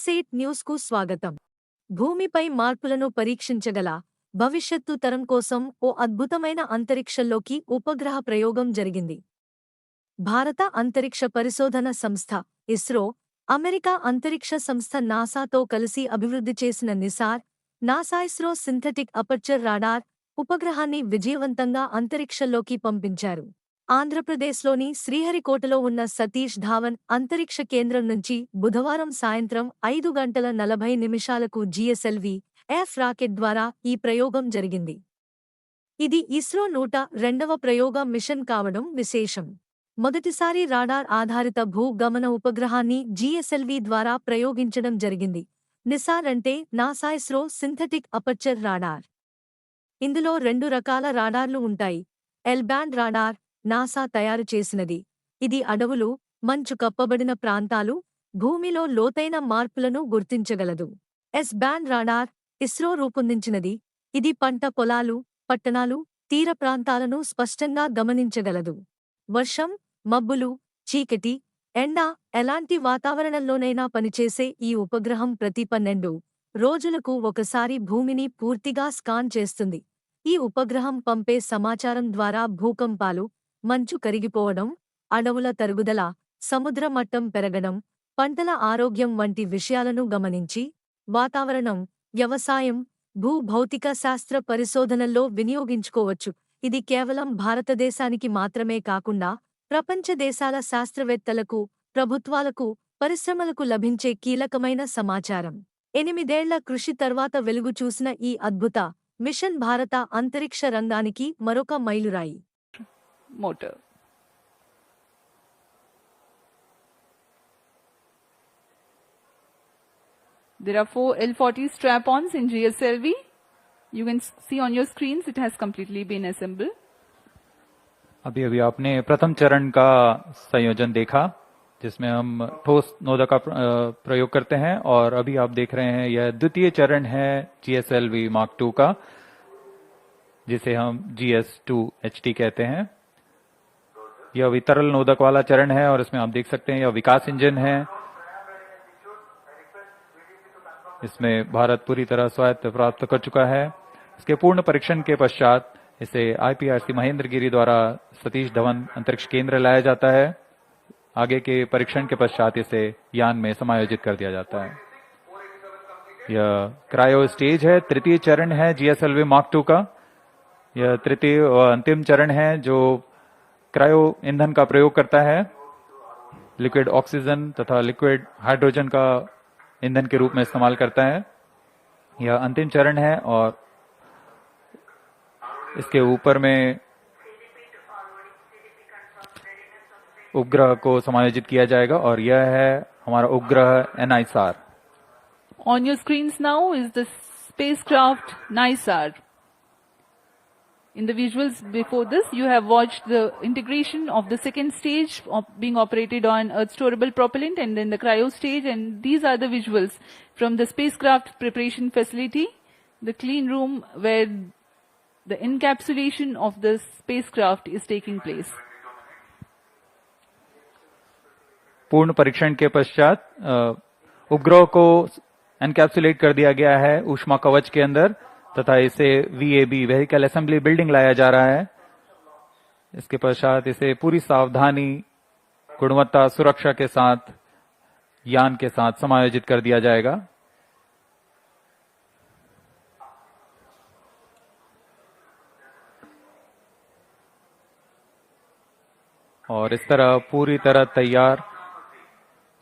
GS8 news కు స్వాగతం. భూమిపై మార్పులను పరీక్షించగల భవిష్యత్తు తరం కోసం ఓ అద్భుతమైన అంతరిక్షంలోకి ఉపగ్రహ ప్రయోగం జరిగింది. భారత అంతరిక్ష పరిశోధన సంస్థ ఇస్రో, అమెరికా అంతరిక్ష సంస్థ నాసాతో కలిసి అభివృద్ధి చేసిన NASA ISRO synthetic aperture radar ఉపగ్రహాన్ని విజయవంతంగా అంతరిక్షంలోకి పంపించారు. ఆంధ్రప్రదేశ్లోని శ్రీహరికోటలో ఉన్న సతీష్ ధావన్ అంతరిక్ష కేంద్రం నుంచి బుధవారం సాయంత్రం 5:40 GSLV-F రాకెట్ ద్వారా ఈ ప్రయోగం జరిగింది. ఇది ఇస్రో 102వ ప్రయోగ మిషన్ కావడం విశేషం. మొదటిసారి రాడార్ ఆధారిత భూ-గమన ఉపగ్రహాన్ని GSLV ద్వారా ప్రయోగించడం జరిగింది. నిసార్ అంటే NASA ISRO synthetic aperture radar. ఇందులో 2 రకాల రాడార్లు ఉంటాయి. ఎల్-బ్యాండ్ రాడార్ నాసా తయారు చేసినది. ఇది అడవులు, మంచు కప్పబడిన ప్రాంతాలు, భూమిలో లోతైన మార్పులను గుర్తించగలదు. ఎస్-బ్యాండ్ రాడార్ ఇస్రో రూపొందించినది. ఇది పంట పొలాలు, పట్టణాలు, తీర ప్రాంతాలను స్పష్టంగా గమనించగలదు. వర్షం, మబ్బులు, చీకటి, ఎండ ఎలాంటి వాతావరణంలోనైనా పనిచేసే ఈ ఉపగ్రహం ప్రతి 12 రోజులకు ఒకసారి భూమిని పూర్తిగా స్కాన్ చేస్తుంది. ఈ ఉపగ్రహం పంపే సమాచారం ద్వారా భూకంపాలు, మంచు కరిగిపోవడం, అడవుల తరుగుదల, సముద్ర మట్టం పెరగడం, పంటల ఆరోగ్యం వంటి విషయాలను గమనించి వాతావరణం, వ్యవసాయం, భూభౌతిక శాస్త్ర పరిశోధనల్లో వినియోగించుకోవచ్చు. ఇది కేవలం భారతదేశానికి మాత్రమే కాకుండా ప్రపంచ దేశాల శాస్త్రవేత్తలకు, ప్రభుత్వాలకు, పరిశ్రమలకు లభించే కీలకమైన సమాచారం. 8 ఏళ్ల కృషి తర్వాత వెలుగు చూసిన ఈ అద్భుత మిషన్ భారత అంతరిక్ష రంగానికి మరొక మైలురాయి. Motor. There are 4 L40 strap-ons in GSLV. You can see on your screens it has completely been assembled. अभी आपने प्रथम चरण का संयोजन देखा जिसमें हम ठोस नोदक का प्रयोग करते हैं और अभी आप देख रहे हैं यह द्वितीय चरण है GSLV Mark II का, जिसे हम GS2HT कहते हैं. यह अभी तरल नोदक वाला चरण है और इसमें आप देख सकते हैं यह विकास इंजन है. इसमें भारत पूरी तरह स्वायत्त प्राप्त कर चुका है. इसके पूर्ण परीक्षण के पश्चात इसे IPRC महेंद्रगिरी द्वारा सतीश धवन अंतरिक्ष केंद्र लाया जाता है. आगे के परीक्षण के पश्चात इसे यान में समायोजित कर दिया जाता है. यह क्रायो स्टेज है. तृतीय चरण है GSLV Mark II का. यह तृतीय और अंतिम चरण है जो क्रायो ईंधन का प्रयोग करता है. लिक्विड ऑक्सीजन तथा लिक्विड हाइड्रोजन का ईंधन के रूप में इस्तेमाल करता है. यह अंतिम चरण है और इसके ऊपर में उपग्रह को समायोजित किया जाएगा और यह है हमारा उपग्रह NISAR. On your screens now is the spacecraft NISAR. In the visuals before this, you have watched the integration of the second stage of being operated on Earth storable propellant and then the cryo stage, and these are the visuals from the spacecraft preparation facility, the clean room where the encapsulation of the spacecraft is taking place. पूर्ण परीक्षण के पश्चात उपग्रह को encapsulate कर दिया गया है ऊष्मा कवच के अंदर तथा इसे VAB व्हीकल असेंबली बिल्डिंग लाया जा रहा है. इसके पश्चात इसे पूरी सावधानी, गुणवत्ता, सुरक्षा के साथ यान के साथ समायोजित कर दिया जाएगा. और इस तरह पूरी तरह तैयार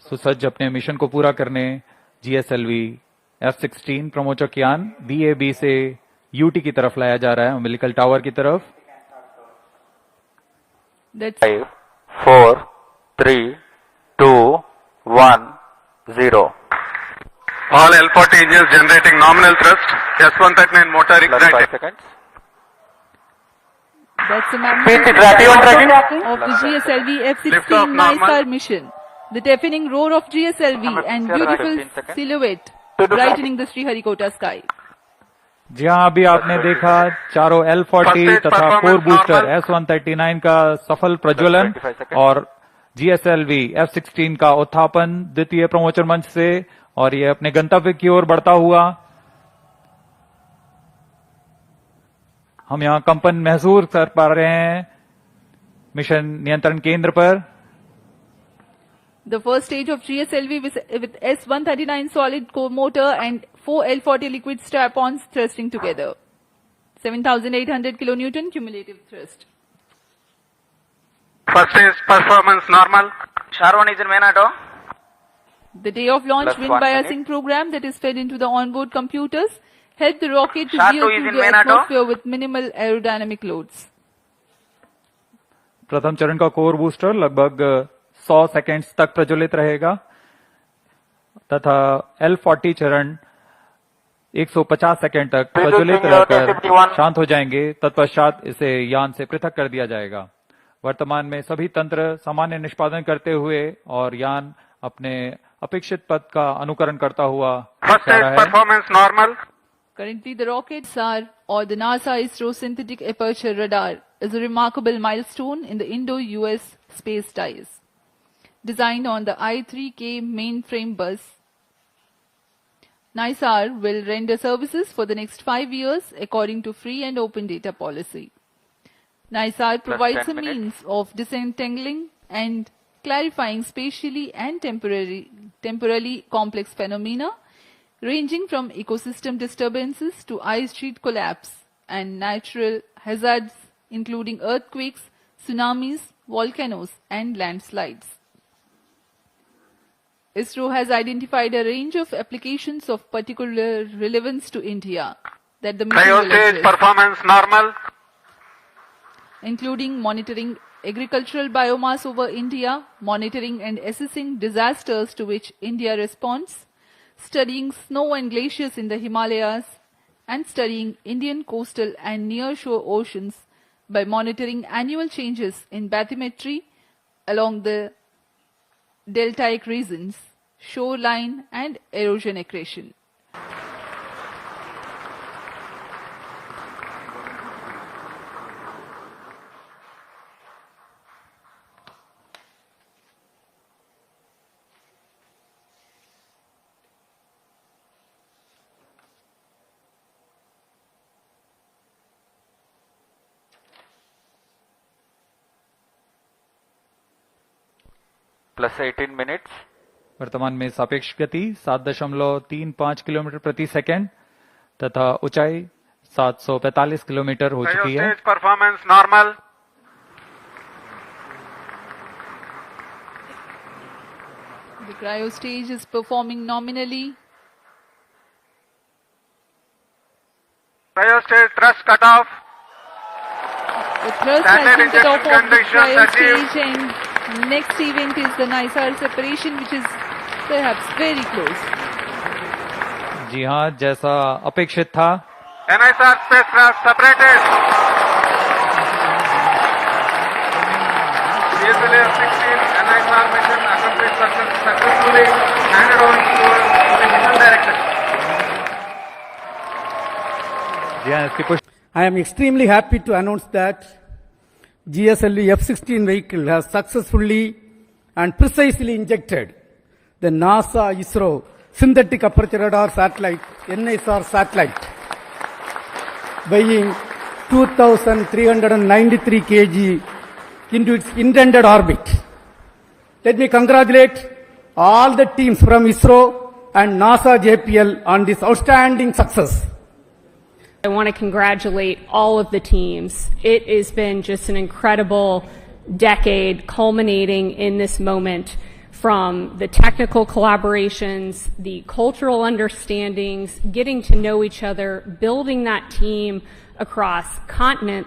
सुसज्ज अपने मिशन को पूरा करने GSLV F-16 प्रमोचक यान VAB से UT की तरफ लाया जा रहा है, अम्बिलिकल टावर की तरफ. 5, 4, 3, 2, 1, 0. All L40 engines generating nominal thrust. S139 motor ignited. 5 seconds. That's the magnitude of the GSLV F-16 NISAR mission. The deafening roar of GSLV and beautiful silhouette brightening the Sriharikota sky. जी हाँ, अभी आपने देखा चारों L40 तथा 4 booster S139 का सफल प्रज्वलन और GSLV F-16 का उत्थापन द्वितीय प्रमोचन मंच से और ये अपने गंतव्य की ओर बढ़ता हुआ हम यहां कंपन महसूस कर पा रहे हैं मिशन नियंत्रण केंद्र पर। The first stage of GSLV with S139 solid core motor and 4 L40 liquid strap-ons thrusting together. 7,800 kilonewton cumulative thrust. First stage performance normal. Sharwan is in main auto. The day of launch Plus wind 1 biasing program that is fed into the onboard computers helped the rocket to Shah veer 2 is through in the main auto. atmosphere with minimal aerodynamic loads. प्रथम चरण का core booster लगभग 100 seconds तक प्रज्वलित रहेगा तथा L40 चरण 150 second तक प्रज्वलित रहकर शांत हो जाएंगे। तत्पश्चात इसे यान से पृथक कर दिया जाएगा। वर्तमान में सभी तंत्र सामान्य निष्पादन करते हुए और यान अपने अपेक्षित पथ का अनुकरण करता हुआ First जा रहा stage है। performance normal. Currently, the rockets are, or the NASA ISRO synthetic aperture radar, is a remarkable milestone in the Indo-US space ties. Designed on the I-3K mainframe bus, NISAR will render services for the next 5 years according to free and open data policy. NISAR provides 10 a minutes. means of disentangling and clarifying spatially and temporally complex phenomena ranging from ecosystem disturbances to ice sheet collapse and natural hazards including earthquakes, tsunamis, volcanoes and landslides. ISRO has identified a range of applications of particular relevance to India that the mission Cryo will stage address, performance normal. including monitoring agricultural biomass over India, monitoring and assessing disasters to which India responds, studying snow and glaciers in the Himalayas, and studying Indian coastal and near-shore oceans by monitoring annual changes in bathymetry along the deltaic regions, shoreline and erosion accretion. Plus 18 minutes. वर्तमान में सापेक्ष गति 7.35 kilometre प्रति second तथा ऊंचाई 745 kilometre हो Cryo चुकी है। stage performance normal. The cryo stage is performing nominally. Cryo stage thrust cutoff. The thrust Standard has been cut off injection of the conditions cryo achieved. stage and next event is the NISAR separation which is perhaps very close. जी हाँ, जैसा अपेक्षित था। NISR spacecraft separated. GSLV F-16 NISR mission accomplished successfully handed over to the mission director. जी हाँ, इसकी पुष्टि I am extremely happy to announce that GSLV F-16 vehicle has successfully and precisely injected the NASA ISRO synthetic aperture radar satellite, NISR satellite, weighing 2,393 kg into its intended orbit. Let me congratulate all the teams from ISRO and NASA JPL on this outstanding success. I want to congratulate all of the teams. It has been just an incredible decade culminating in this moment, from the technical collaborations, the cultural understandings, getting to know each other, building that team across continents.